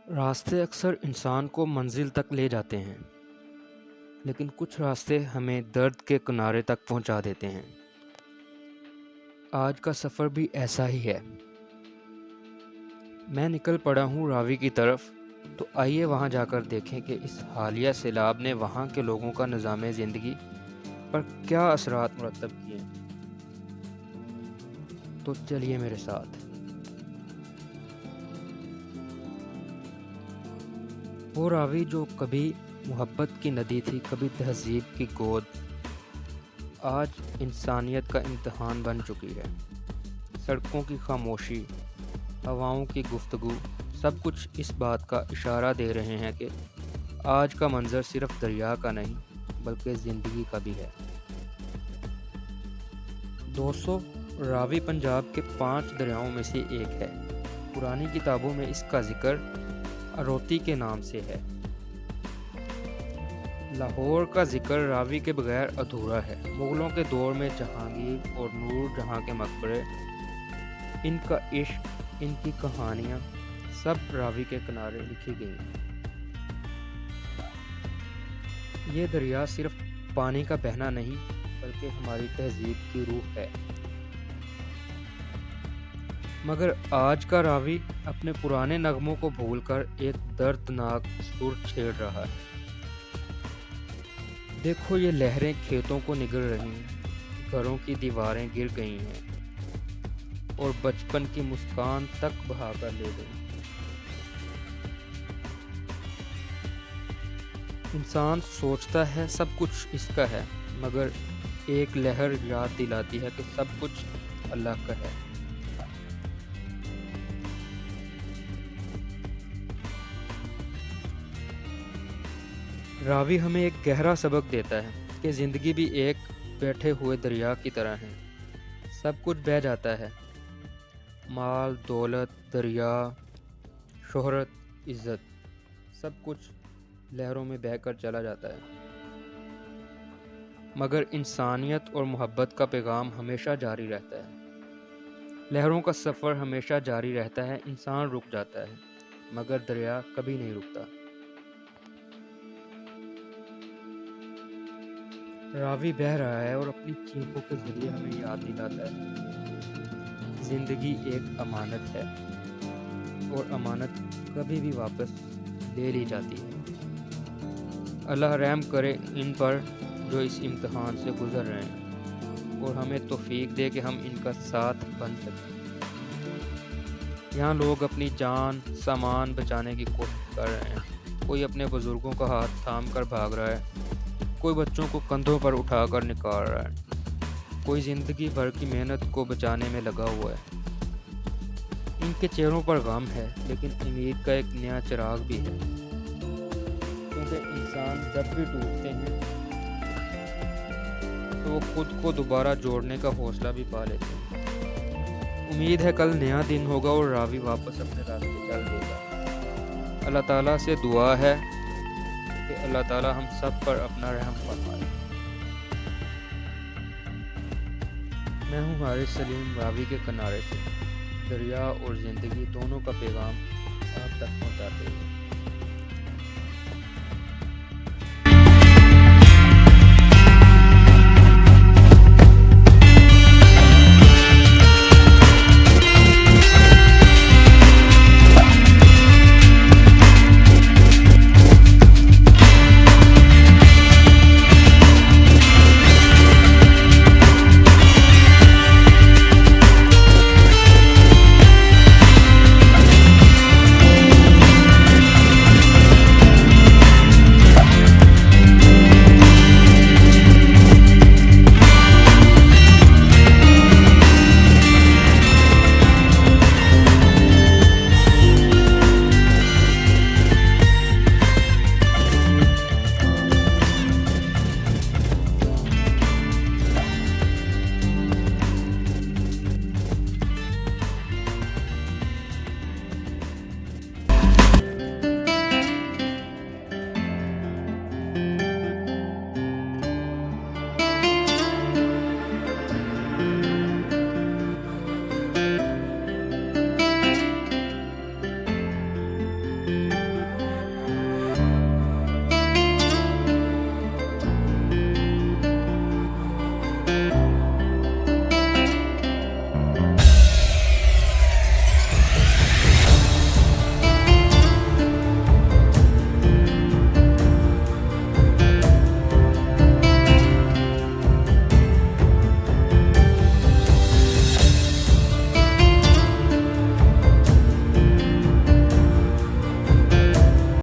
راستے اکثر انسان کو منزل تک لے جاتے ہیں، لیکن کچھ راستے ہمیں درد کے کنارے تک پہنچا دیتے ہیں۔ آج کا سفر بھی ایسا ہی ہے۔ میں نکل پڑا ہوں راوی کی طرف، تو آئیے وہاں جا کر دیکھیں کہ اس حالیہ سیلاب نے وہاں کے لوگوں کا نظام زندگی پر کیا اثرات مرتب کیے ہیں۔ تو چلیے میرے ساتھ۔ وہ راوی جو کبھی محبت کی ندی تھی، کبھی تہذیب کی گود، آج انسانیت کا امتحان بن چکی ہے۔ سڑکوں کی خاموشی، ہواؤں کی گفتگو، سب کچھ اس بات کا اشارہ دے رہے ہیں کہ آج کا منظر صرف دریا کا نہیں بلکہ زندگی کا بھی ہے۔ دوستو، راوی پنجاب کے 5 دریاؤں میں سے ایک ہے۔ پرانی کتابوں میں اس کا ذکر اروتی کے نام سے ہے۔ لاہور کا ذکر راوی کے بغیر ادھورا ہے۔ مغلوں کے دور میں جہانگیر اور نور جہاں کے مقبرے، ان کا عشق، ان کی کہانیاں سب راوی کے کنارے لکھی گئی ہیں۔ یہ دریا صرف پانی کا بہنا نہیں بلکہ ہماری تہذیب کی روح ہے۔ مگر آج کا راوی اپنے پرانے نغموں کو بھول کر ایک دردناک سر چھیڑ رہا ہے۔ دیکھو، یہ لہریں کھیتوں کو نگل رہی ہیں، گھروں کی دیواریں گر گئی ہیں اور بچپن کی مسکان تک بہا کر لے گئی۔ انسان سوچتا ہے سب کچھ اس کا ہے، مگر ایک لہر یاد دلاتی ہے کہ سب کچھ اللہ کا ہے۔ راوی ہمیں ایک گہرا سبق دیتا ہے کہ زندگی بھی ایک بیٹھے ہوئے دریا کی طرح ہے۔ سب کچھ بہہ جاتا ہے، مال، دولت، دریا، شہرت، عزت، سب کچھ لہروں میں بہہ کر چلا جاتا ہے۔ مگر انسانیت اور محبت کا پیغام ہمیشہ جاری رہتا ہے۔ لہروں کا سفر ہمیشہ جاری رہتا ہے، انسان رک جاتا ہے، مگر دریا کبھی نہیں رکتا۔ راوی بہہ رہا ہے اور اپنی چیخوں کے ذریعے ہمیں یاد دلاتا ہے زندگی ایک امانت ہے اور امانت کبھی بھی واپس لے لی جاتی ہے۔ اللہ رحم کرے ان پر جو اس امتحان سے گزر رہے ہیں اور ہمیں توفیق دے کہ ہم ان کا ساتھ بن سکیں۔ یہاں لوگ اپنی جان سامان بچانے کی کوشش کر رہے ہیں۔ کوئی اپنے بزرگوں کا ہاتھ تھام کر بھاگ رہا ہے، کوئی بچوں کو کندھوں پر اٹھا کر نکال رہا ہے، کوئی زندگی بھر کی محنت کو بچانے میں لگا ہوا ہے۔ ان کے چہروں پر غم ہے، لیکن امید کا ایک نیا چراغ بھی ہے، کیونکہ انسان جب بھی ٹوٹتے ہیں تو وہ خود کو دوبارہ جوڑنے کا حوصلہ بھی پا لیتے ہیں۔ امید ہے کل نیا دن ہوگا اور راوی واپس اپنے راستے چل دے گا۔ اللہ تعالیٰ سے دعا ہے کہ اللہ تعالیٰ ہم سب پر اپنا رحم فرمائے۔ میں ہوں حارث سلیم، راوی کے کنارے سے، دریا اور زندگی دونوں کا پیغام آپ تک پہنچاتے ہوئے۔